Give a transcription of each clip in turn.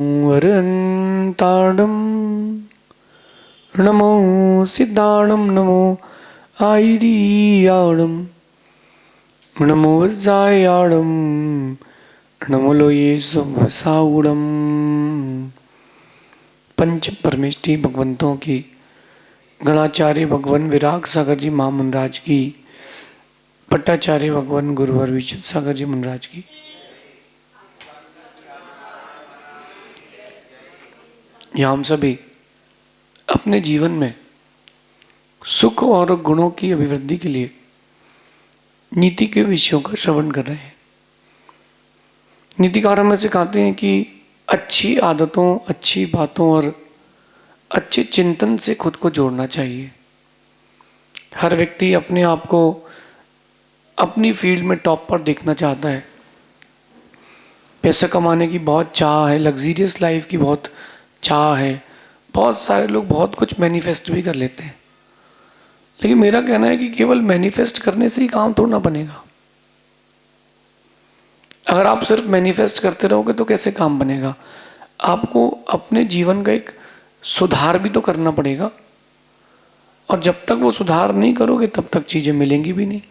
वरन्ताडं नमो सिद्धाणं नमो आयर्याणं नमो वज्रायाणं नमो लोये स्वसाउडम। पंच परमेष्टि भगवंतों की, गणाचार्य भगवान विराग सागर जी महामुनराज की, पट्टाचार्य भगवान गुरुवर विशुद्ध सागर जी मुनराज की। यहाँ हम सभी अपने जीवन में सुख और गुणों की अभिवृद्धि के लिए नीति के विषयों का श्रवण कर रहे हैं। नीतिकार हमें सिखाते हैं कि अच्छी आदतों, अच्छी बातों और अच्छे चिंतन से खुद को जोड़ना चाहिए। हर व्यक्ति अपने आप को अपनी फील्ड में टॉप पर देखना चाहता है। पैसा कमाने की बहुत चाह है, लग्जीरियस लाइफ की बहुत चाह है। बहुत सारे लोग बहुत कुछ मैनिफेस्ट भी कर लेते हैं, लेकिन मेरा कहना है कि केवल मैनिफेस्ट करने से ही काम थोड़ा ना बनेगा। अगर आप सिर्फ मैनिफेस्ट करते रहोगे तो कैसे काम बनेगा? आपको अपने जीवन का एक सुधार भी तो करना पड़ेगा, और जब तक वो सुधार नहीं करोगे तब तक चीजें मिलेंगी भी नहीं।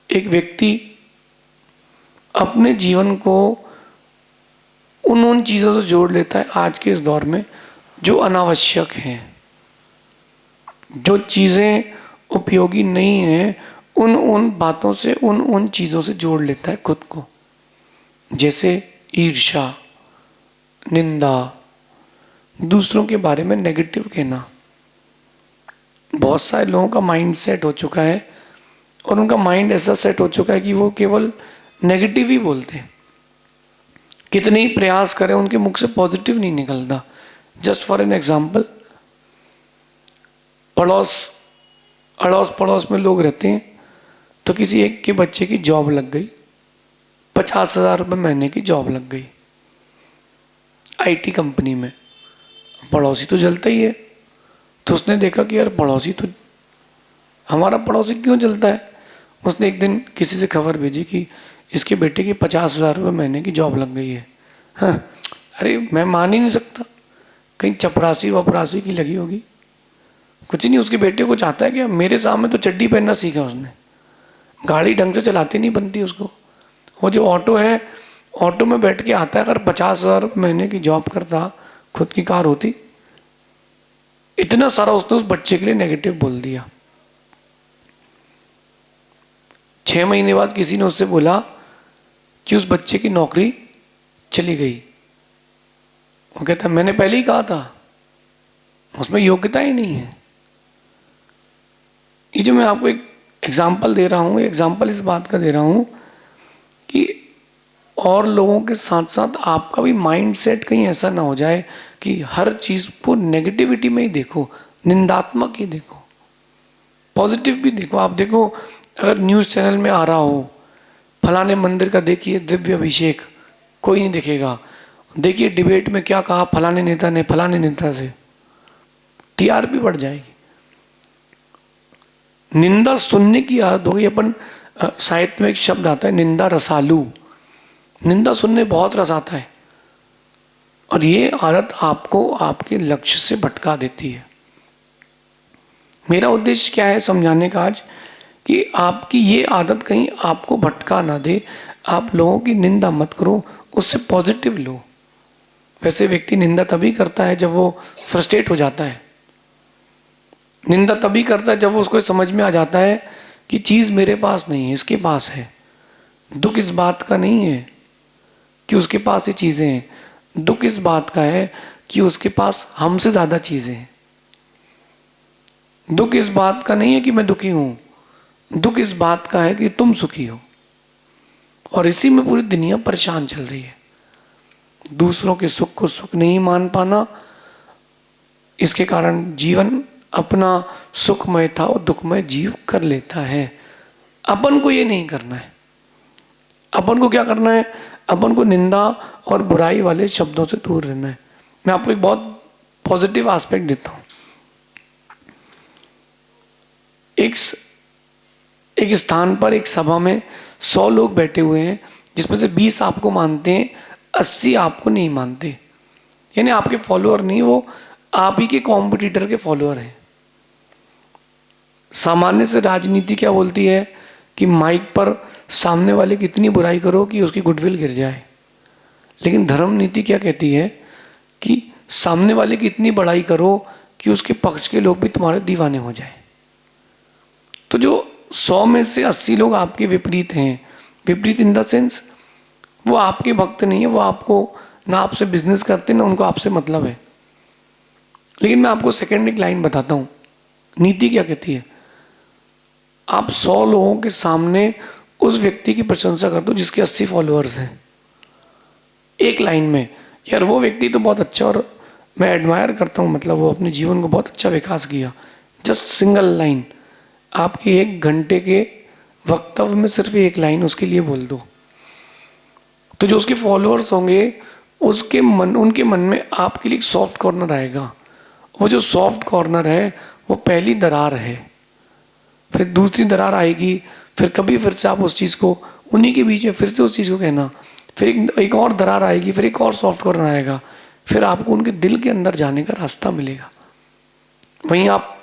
एक व्यक्ति अपने जीवन को उन चीजों से जोड़ लेता है आज के इस दौर में जो अनावश्यक हैं, जो चीजें उपयोगी नहीं हैं, उन बातों से, उन चीजों से जोड़ लेता है खुद को। जैसे ईर्ष्या, निंदा, दूसरों के बारे में नेगेटिव कहना। बहुत सारे लोगों का माइंड सेट हो चुका है, और उनका माइंड ऐसा सेट हो चुका है कि वो केवल नेगेटिव ही बोलते हैं। कितने ही प्रयास करें उनके मुख से पॉजिटिव नहीं निकलता। जस्ट फॉर एन एग्जाम्पल, अड़ोस पड़ोस में लोग रहते हैं, तो किसी एक के बच्चे की जॉब लग गई, 50,000 रुपये महीने की जॉब लग गई आईटी कंपनी में। पड़ोसी तो जलता ही है। तो उसने देखा कि यार पड़ोसी तो, हमारा पड़ोसी क्यों जलता है? उसने एक दिन किसी से खबर भेजी कि इसके बेटे की 50,000 रुपये महीने की जॉब लग गई है। हाँ, अरे मैं मान ही नहीं सकता, कहीं चपरासी वपरासी की लगी होगी। कुछ नहीं, उसके बेटे को चाहता है कि मेरे सामने तो चड्डी पहनना सीखा उसने, गाड़ी ढंग से चलाती नहीं बनती उसको। वो जो ऑटो है, ऑटो में बैठ के आता है। अगर 50,000 रुपये महीने की जॉब करता, खुद की कार होती। इतना सारा उसने उस बच्चे के लिए नेगेटिव बोल दिया। 6 महीने बाद किसी ने उससे बोला कि उस बच्चे की नौकरी चली गई। वो कहता मैंने पहले ही कहा था, उसमें योग्यता ही नहीं है। ये जो मैं आपको एक एग्जाम्पल दे रहा हूँ, एग्जाम्पल इस बात का दे रहा हूँ कि और लोगों के साथ साथ आपका भी माइंड सेट कहीं ऐसा ना हो जाए कि हर चीज़ को नेगेटिविटी में ही देखो, निंदात्मक ही देखो, पॉजिटिव भी देखो। आप देखो, अगर न्यूज़ चैनल में आ रहा हो फलाने मंदिर का देखिए दिव्य अभिषेक, कोई नहीं देखेगा। देखिए डिबेट में क्या कहा फलाने नेता ने फलाने नेता से, टीआरपी बढ़ जाएगी। निंदा सुनने की आदत होगी। अपन साहित्य में एक शब्द आता है निंदा रसालू। निंदा सुनने बहुत रस आता है, और ये आदत आपको आपके लक्ष्य से भटका देती है। मेरा उद्देश्य क्या है समझाने का आज, कि आपकी ये आदत कहीं आपको भटका ना दे। आप लोगों की निंदा मत करो, उससे पॉजिटिव लो। वैसे व्यक्ति निंदा तभी करता है जब वो फ्रस्ट्रेट हो जाता है। निंदा तभी करता है जब वो उसको समझ में आ जाता है कि चीज़ मेरे पास नहीं है, इसके पास है। दुख इस बात का नहीं है कि उसके पास ये चीज़ें हैं, दुख इस बात का है कि उसके पास हमसे ज़्यादा चीज़ें हैं। दुख इस बात का नहीं है कि मैं दुखी हूँ, दुख इस बात का है कि तुम सुखी हो। और इसी में पूरी दुनिया परेशान चल रही है। दूसरों के सुख को सुख नहीं मान पाना, इसके कारण जीवन अपना सुखमय था और दुखमय जीव कर लेता है। अपन को ये नहीं करना है। अपन को क्या करना है? अपन को निंदा और बुराई वाले शब्दों से दूर रहना है। मैं आपको एक बहुत पॉजिटिव एस्पेक्ट देता हूँ। एक स्थान पर एक सभा में 100 लोग बैठे हुए हैं, जिसमें से 20 आपको मानते हैं 80 आपको नहीं मानते, यानी आपके फॉलोअर नहीं, वो आप ही के कॉम्पिटिटर के फॉलोअर हैं। सामान्य से राजनीति क्या बोलती है कि माइक पर सामने वाले की इतनी बुराई करो कि उसकी गुडविल गिर जाए, लेकिन धर्म नीति क्या कहती है कि सामने वाले की इतनी बड़ाई करो कि उसके पक्ष के लोग भी तुम्हारे दीवाने हो जाए। तो जो 100 में से 80 लोग आपके विपरीत हैं, विपरीत इन द सेंस वो आपके भक्त नहीं है, वो आपको ना आपसे बिजनेस करते ना उनको आपसे मतलब है। लेकिन मैं आपको सेकंड एक लाइन बताता हूँ, नीति क्या कहती है। आप 100 लोगों के सामने उस व्यक्ति की प्रशंसा कर दो जिसके 80 फॉलोअर्स हैं, एक लाइन में, यार वो व्यक्ति तो बहुत अच्छा और मैं एडमायर करता हूँ, मतलब वो अपने जीवन को बहुत अच्छा विकास किया। जस्ट सिंगल लाइन, आपके 1 घंटे के वक्तव्य में सिर्फ एक लाइन उसके लिए बोल दो, तो जो उसके फॉलोअर्स होंगे उनके मन में आपके लिए एक सॉफ्ट कॉर्नर आएगा। वो जो सॉफ्ट कॉर्नर है वो पहली दरार है, फिर दूसरी दरार आएगी, फिर कभी फिर से आप उस चीज़ को उन्हीं के बीच में फिर से उस चीज़ को कहना, फिर एक और दरार आएगी, फिर एक और सॉफ्ट कॉर्नर आएगा, फिर आपको उनके दिल के अंदर जाने का रास्ता मिलेगा। वहीं आप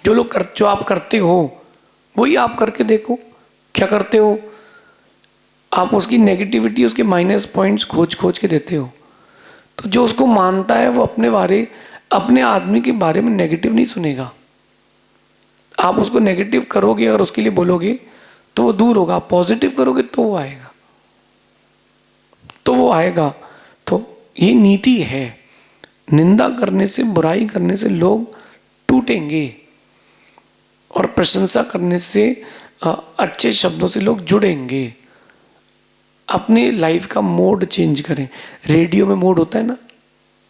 जो आप करते हो वही आप करके देखो, क्या करते हो आप, उसकी नेगेटिविटी, उसके माइनस पॉइंट्स खोज खोज के देते हो। तो जो उसको मानता है वो अपने आदमी के बारे में नेगेटिव नहीं सुनेगा। आप उसको नेगेटिव करोगे और उसके लिए बोलोगे तो वो दूर होगा, पॉजिटिव करोगे तो वो आएगा। तो ये नीति है, निंदा करने से, बुराई करने से लोग टूटेंगे और प्रशंसा करने से, अच्छे शब्दों से लोग जुड़ेंगे। अपने लाइफ का मोड चेंज करें। रेडियो में मोड होता है ना,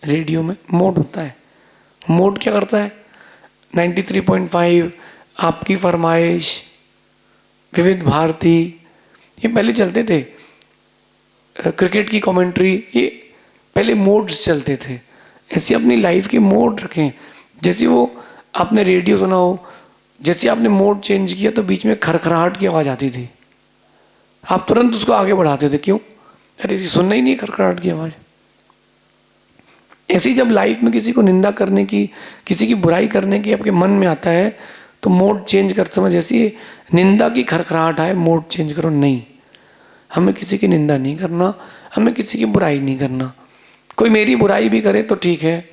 रेडियो में मोड होता है। मोड क्या करता है, 93.5, आपकी फरमाइश, विविध भारती, ये पहले चलते थे। क्रिकेट की कमेंट्री, ये पहले मोड्स चलते थे। ऐसे अपनी लाइफ के मोड रखें। जैसे वो आपने रेडियो सुना हो, जैसे आपने मोड चेंज किया तो बीच में खरखराहट की आवाज़ आती थी, आप तुरंत उसको आगे बढ़ाते थे। क्यों? अरे ये सुनना ही नहीं खरखराहट की आवाज़। ऐसी जब लाइफ में किसी को निंदा करने की, किसी की बुराई करने की आपके मन में आता है तो मोड चेंज करते समय, जैसी निंदा की खरखराहट आए, मोड चेंज करो। नहीं, हमें किसी की निंदा नहीं करना, हमें किसी की बुराई नहीं करना। कोई मेरी बुराई भी करे तो ठीक है,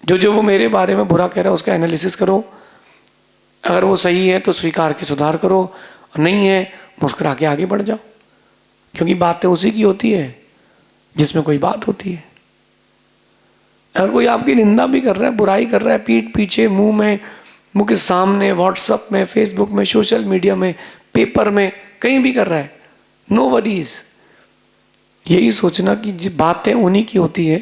जो वो मेरे बारे में बुरा कह रहा है उसका एनालिसिस करो, अगर वो सही है तो स्वीकार के सुधार करो, नहीं है मुस्कुरा के आगे बढ़ जाओ, क्योंकि बातें उसी की होती है जिसमें कोई बात होती है। अगर कोई आपकी निंदा भी कर रहा है, बुराई कर रहा है, पीठ पीछे, मुंह के सामने, व्हाट्सएप में, फेसबुक में, सोशल मीडिया में, पेपर में, कहीं भी कर रहा है, नो वरीज। यही सोचना कि बातें उन्हीं की होती है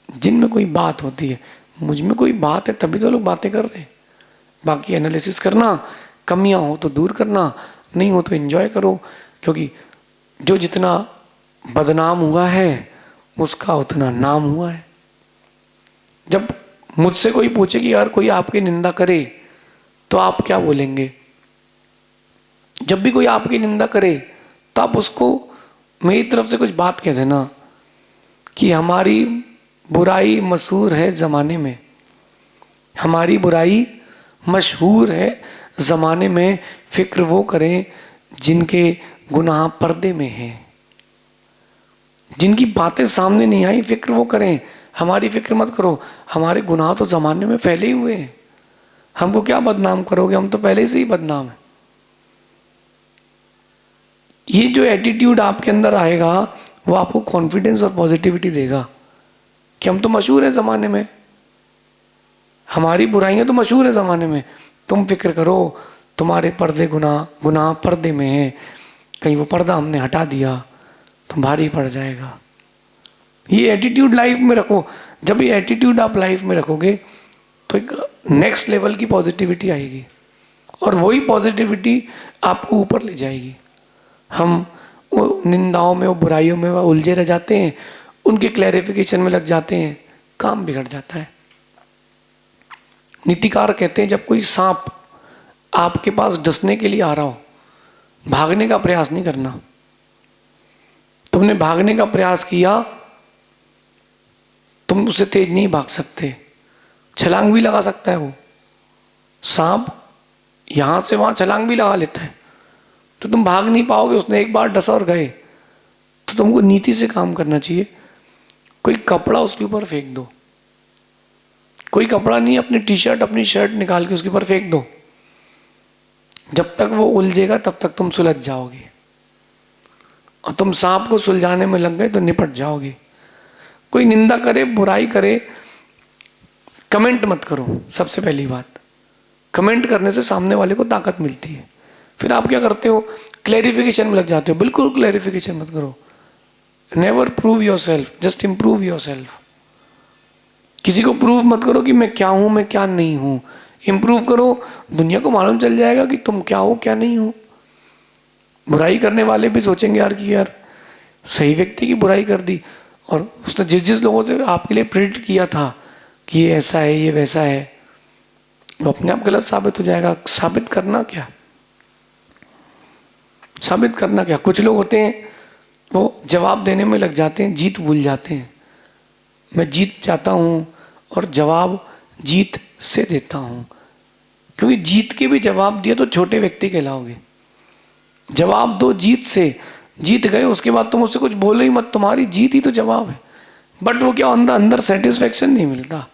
जिनमें कोई बात होती है। मुझ में कोई बात है तभी तो लोग बातें कर रहे हैं। बाकी एनालिसिस करना, कमियां हो तो दूर करना, नहीं हो तो एंजॉय करो, क्योंकि जो जितना बदनाम हुआ है उसका उतना नाम हुआ है। जब मुझसे कोई पूछे कि यार कोई आपकी निंदा करे तो आप क्या बोलेंगे? जब भी कोई आपकी निंदा करे तो आप उसको मेरी तरफ से कुछ बात कह देना कि हमारी बुराई मशहूर है ज़माने में, हमारी बुराई मशहूर है ज़माने में। फिक्र वो करें जिनके गुनाह पर्दे में हैं, जिनकी बातें सामने नहीं आई, फिक्र वो करें। हमारी फिक्र मत करो, हमारे गुनाह तो ज़माने में फैले ही हुए हैं, हमको क्या बदनाम करोगे, हम तो पहले से ही बदनाम हैं। ये जो एटीट्यूड आपके अंदर आएगा वो आपको कॉन्फिडेंस और पॉजिटिविटी देगा कि हम तो मशहूर हैं ज़माने में, हमारी बुराइयां तो मशहूर है ज़माने में। तुम फिक्र करो, तुम्हारे पर्दे गुनाह पर्दे में है, कहीं वो पर्दा हमने हटा दिया तो भारी पड़ जाएगा। ये एटीट्यूड लाइफ में रखो। जब ये एटीट्यूड आप लाइफ में रखोगे तो एक नेक्स्ट लेवल की पॉजिटिविटी आएगी और वही पॉजिटिविटी आपको ऊपर ले जाएगी। हम वो निंदाओं में, वो बुराइयों में वो उलझे रह जाते हैं, उनके क्लैरिफिकेशन में लग जाते हैं, काम बिगड़ जाता है। नीतिकार कहते हैं जब कोई सांप आपके पास डसने के लिए आ रहा हो, भागने का प्रयास नहीं करना। तुमने भागने का प्रयास किया, तुम उससे तेज नहीं भाग सकते। छलांग भी लगा सकता है वो सांप, यहां से वहां छलांग भी लगा लेता है, तो तुम भाग नहीं पाओगे। उसने एक बार डसा और गए। तो तुमको नीति से काम करना चाहिए। कोई कपड़ा उसके ऊपर फेंक दो, कोई कपड़ा नहीं, अपनी टी शर्ट अपनी शर्ट निकाल के उसके ऊपर फेंक दो। जब तक वो उलझेगा तब तक तुम सुलझ जाओगे, और तुम सांप को सुलझाने में लग गए तो निपट जाओगे। कोई निंदा करे, बुराई करे, कमेंट मत करो। सबसे पहली बात, कमेंट करने से सामने वाले को ताकत मिलती है। फिर आप क्या करते हो, क्लैरिफिकेशन में लग जाते हो। बिल्कुल क्लैरिफिकेशन मत करो। Never prove your self, just improve your self. किसी को प्रूव मत करो कि मैं क्या हूं, मैं क्या नहीं हूं। इम्प्रूव करो, दुनिया को मालूम चल जाएगा कि तुम क्या हो क्या नहीं हो। बुराई करने वाले भी सोचेंगे यार कि यार सही व्यक्ति की बुराई कर दी, और उसने जिस जिस लोगों से आपके लिए प्रेडिक्ट किया था कि ये ऐसा है ये वैसा है, वो अपने आप गलत साबित हो जाएगा। साबित करना क्या, साबित करना क्या। कुछ लोग होते हैं वो जवाब देने में लग जाते हैं, जीत भूल जाते हैं। मैं जीत जाता हूँ और जवाब जीत से देता हूँ, क्योंकि जीत के भी जवाब दिया तो छोटे व्यक्ति कहलाओगे। जवाब दो जीत से, जीत गए उसके बाद तुम उससे कुछ बोलो ही मत, तुम्हारी जीत ही तो जवाब है। बट वो क्या, अंदर अंदर सेटिस्फेक्शन नहीं मिलता।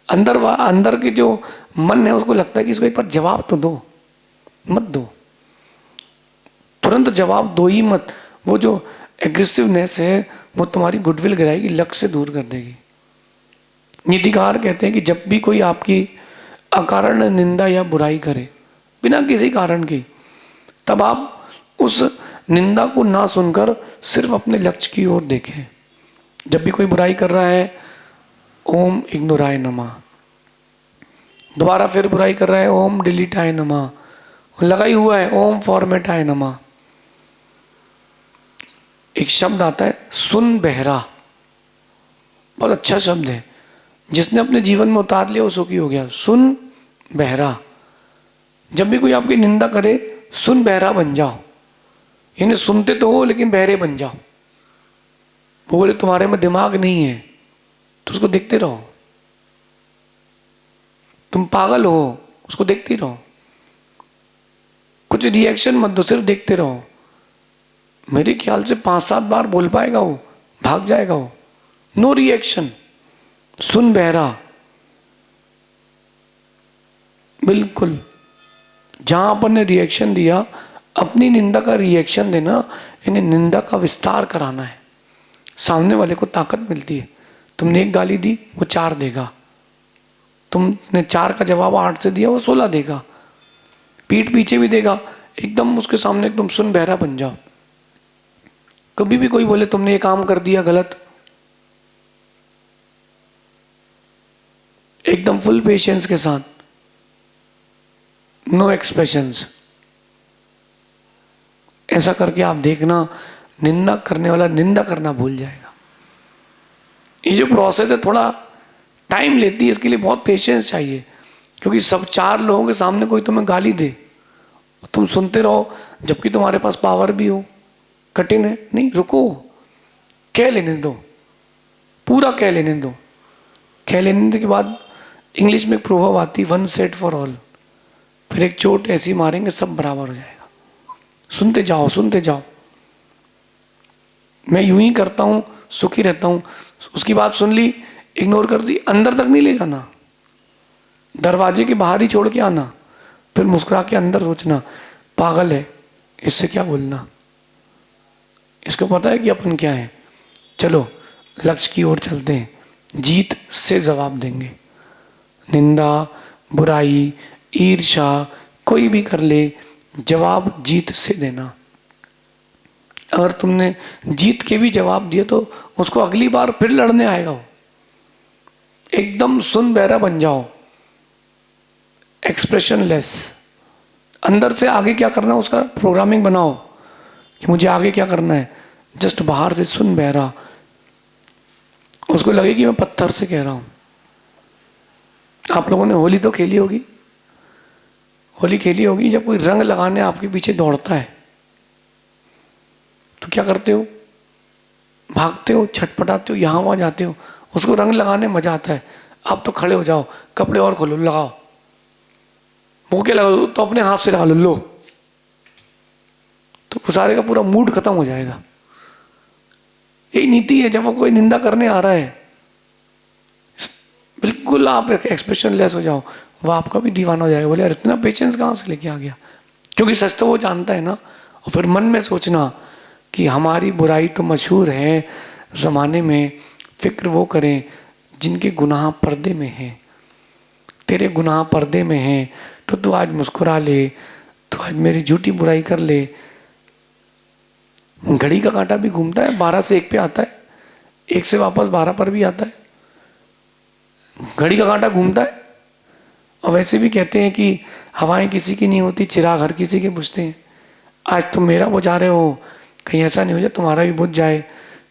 अंदर के जो मन है उसको लगता है कि इसको एक बार जवाब तो दो, मत दो, तुरंत जवाब दो ही मत। वो जो एग्रेसिवनेस है वो तुम्हारी गुडविल गिराएगी, लक्ष्य से दूर कर देगी। नीतिकार कहते हैं कि जब भी कोई आपकी अकारण निंदा या बुराई करे बिना किसी कारण की, तब आप उस निंदा को ना सुनकर सिर्फ अपने लक्ष्य की ओर देखें। जब भी कोई बुराई कर रहा है, ओम इग्नोराय नमः। दोबारा फिर बुराई कर रहा है, ओम डिलीटाय नमः। लगा ही हुआ है, ओम फॉर्मेटाय नमः। एक शब्द आता है सुन बहरा, बहुत अच्छा शब्द है। जिसने अपने जीवन में उतार लिया वो सुखी हो गया। सुन बहरा, जब भी कोई आपकी निंदा करे सुन बहरा बन जाओ। यानी सुनते तो हो लेकिन बहरे बन जाओ। वो बोले तुम्हारे में दिमाग नहीं है तो उसको देखते रहो। तुम पागल हो उसको देखते रहो, कुछ रिएक्शन मत दो, सिर्फ देखते रहो। मेरे ख्याल से 5-7 बार बोल पाएगा वो, भाग जाएगा वो। नो रिएक्शन, सुन बहरा। बिल्कुल जहां अपन ने रिएक्शन दिया, अपनी निंदा का रिएक्शन देना, यानी निंदा का विस्तार कराना है। सामने वाले को ताकत मिलती है। तुमने 1 गाली दी वो 4 देगा, तुमने 4 का जवाब 8 से दिया वो 16 देगा, पीठ पीछे भी देगा। एकदम उसके सामने एकदम सुन बहरा बन जाओ। कभी भी कोई बोले तुमने ये काम कर दिया गलत, एकदम फुल पेशेंस के साथ, नो एक्सप्रेशंस, ऐसा करके आप देखना निंदा करने वाला निंदा करना भूल जाएगा। ये जो प्रोसेस है थोड़ा टाइम लेती है, इसके लिए बहुत पेशेंस चाहिए। क्योंकि सब 4 लोगों के सामने कोई तुम्हें गाली दे, तुम सुनते रहो जबकि तुम्हारे पास पावर भी हो, कठिन है। नहीं, रुको, कह लेने दो, पूरा कह लेने दो। कह लेने के बाद इंग्लिश में एक प्रोवर्ब आती, वन सेट फॉर ऑल। फिर एक चोट ऐसी मारेंगे सब बराबर हो जाएगा। सुनते जाओ सुनते जाओ। मैं यूं ही करता हूं, सुखी रहता हूं। उसकी बात सुन ली, इग्नोर कर दी, अंदर तक नहीं ले जाना, दरवाजे के बाहर ही छोड़ के आना। फिर मुस्कुरा के अंदर सोचना, पागल है, इससे क्या बोलना, इसको पता है कि अपन क्या है। चलो लक्ष्य की ओर चलते हैं, जीत से जवाब देंगे। निंदा, बुराई, ईर्ष्या कोई भी कर ले, जवाब जीत से देना। अगर तुमने जीत के भी जवाब दिए तो उसको अगली बार फिर लड़ने आएगा वो। एकदम सुन बहरा बन जाओ, एक्सप्रेशन लेस। अंदर से आगे क्या करना है उसका प्रोग्रामिंग बनाओ कि मुझे आगे क्या करना है। जस्ट बाहर से सुन बहरा, उसको लगे कि मैं पत्थर से कह रहा हूं। आप लोगों ने होली तो खेली होगी, होली खेली होगी। जब कोई रंग लगाने आपके पीछे दौड़ता है तो क्या करते हो, भागते हो, छटपटाते हो, यहाँ वहाँ जाते हो, उसको रंग लगाने मजा आता है। आप तो खड़े हो जाओ, कपड़े और खोलो, लगाओ। वो क्या लगा तो अपने हाथ से लगा लो, तो सारे का पूरा मूड खत्म हो जाएगा। यही नीति है। जब वो कोई निंदा करने आ रहा है, बिल्कुल आप एक्सप्रेशन लेस हो जाओ, वो आपका भी दीवाना हो जाएगा। बोले यार इतना पेशेंस कहाँ से लेके आ गया, क्योंकि सच तो वो जानता है ना। और फिर मन में सोचना कि हमारी बुराई तो मशहूर है ज़माने में, फिक्र वो करें जिनके गुनाह पर्दे में हैं। तेरे गुनाह पर्दे में हैं तो तू आज मुस्कुरा ले, तो आज मेरी झूठी बुराई कर ले। घड़ी का कांटा भी घूमता है, 12 से 1 पे आता है, 1 से वापस 12 पर भी आता है। घड़ी का कांटा घूमता है। और वैसे भी कहते हैं कि हवाएं किसी की नहीं होती, चिराग हर किसी के बुझते हैं। आज तुम मेरा बुझा रहे हो, कहीं ऐसा नहीं हो जाए तुम्हारा भी बुझ जाए।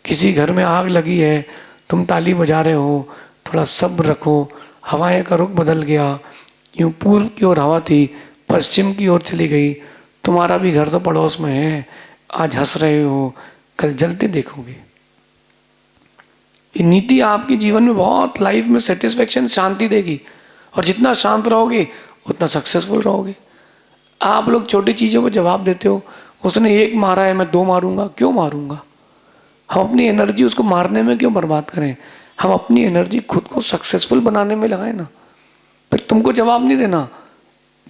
किसी घर में आग लगी है, तुम ताली बजा रहे हो, थोड़ा सब्र रखो। हवाएं का रुख बदल गया, यूं पूर्व की ओर हवा थी, पश्चिम की ओर चली गई। तुम्हारा भी घर तो पड़ोस में है, आज हंस रहे हो, कल जलते देखोगे। ये नीति आपके जीवन में बहुत लाइफ में सेटिस्फेक्शन, शांति देगी। और जितना शांत रहोगे उतना सक्सेसफुल रहोगे। आप लोग छोटी चीज़ों पर जवाब देते हो, उसने 1 मारा है मैं 2 मारूंगा, क्यों मारूंगा? हम अपनी एनर्जी उसको मारने में क्यों बर्बाद करें? हम अपनी एनर्जी खुद को सक्सेसफुल बनाने में लगाए ना। फिर तुमको जवाब नहीं देना,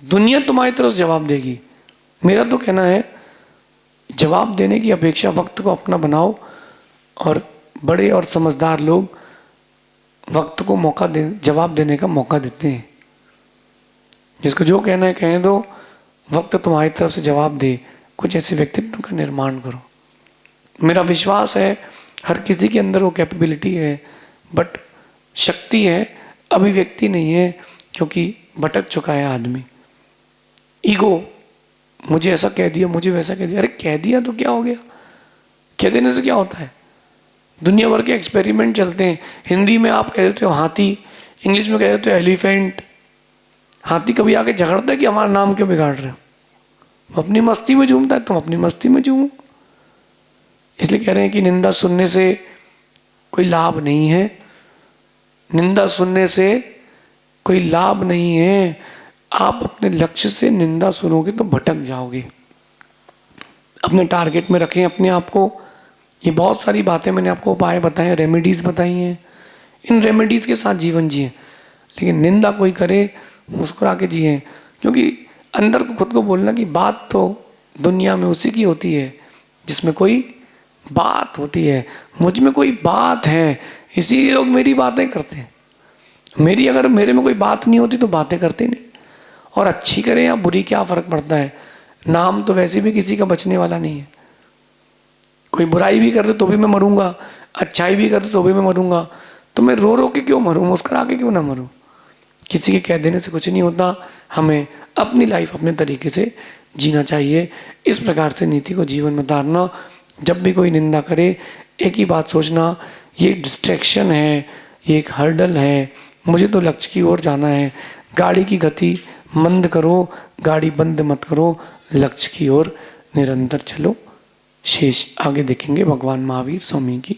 दुनिया तुम्हारी तरफ जवाब देगी। मेरा तो कहना है जवाब देने की अपेक्षा वक्त को अपना बनाओ। और बड़े और समझदार लोग वक्त को मौका दे, जवाब देने का मौका देते हैं। जिसको जो कहना है कहने दो, वक्त तुम्हारी तरफ से जवाब दे। कुछ ऐसे व्यक्तित्व का निर्माण करो। मेरा विश्वास है हर किसी के अंदर वो कैपेबिलिटी है, बट शक्ति है, अभिव्यक्ति नहीं है, क्योंकि भटक चुका है आदमी। ईगो, मुझे ऐसा कह दिया, मुझे वैसा कह दिया। अरे कह दिया तो क्या हो गया? कह देने से क्या होता है? दुनिया भर के एक्सपेरिमेंट चलते हैं। हिंदी में आप कह देते हो हाथी, इंग्लिश में कह देते हो एलिफेंट। हाथी कभी आके झगड़ता है कि हमारा नाम क्यों बिगाड़ रहे हो? वो अपनी मस्ती में झूमता है, तुम अपनी मस्ती में झूमो। इसलिए कह रहे हैं कि निंदा सुनने से कोई लाभ नहीं है। निंदा सुनने से कोई लाभ नहीं है। आप अपने लक्ष्य से निंदा सुनोगे तो भटक जाओगे। अपने टारगेट में रखें अपने आप को। ये बहुत सारी बातें मैंने आपको उपाय बताए, रेमेडीज बताई हैं। इन रेमेडीज के साथ जीवन जिए। लेकिन निंदा कोई करे, मुस्कुरा के जिए। क्योंकि अंदर को खुद को बोलना कि बात तो दुनिया में उसी की होती है जिसमें कोई बात होती है। मुझ में कोई बात है, इसीलिए लोग मेरी बातें करते हैं। मेरी अगर मेरे में कोई बात नहीं होती तो बातें करते नहीं। और अच्छी करें या बुरी क्या फ़र्क पड़ता है? नाम तो वैसे भी किसी का बचने वाला नहीं है। कोई बुराई भी कर दे तो भी मैं मरूंगा, अच्छाई भी कर दे तो भी मैं मरूंगा। तो मैं रो रो के क्यों मरूं, मुस्कुरा के क्यों ना मरूं? किसी के कह देने से कुछ नहीं होता। हमें अपनी लाइफ अपने तरीके से जीना चाहिए। इस प्रकार से नीति को जीवन में उतारना। जब भी कोई निंदा करे, एक ही बात सोचना, ये डिस्ट्रैक्शन है, ये एक हर्डल है, मुझे तो लक्ष्य की ओर जाना है। गाड़ी की गति मंद करो, गाड़ी बंद मत करो, लक्ष्य की ओर निरंतर चलो। शेष आगे देखेंगे। भगवान महावीर स्वामी की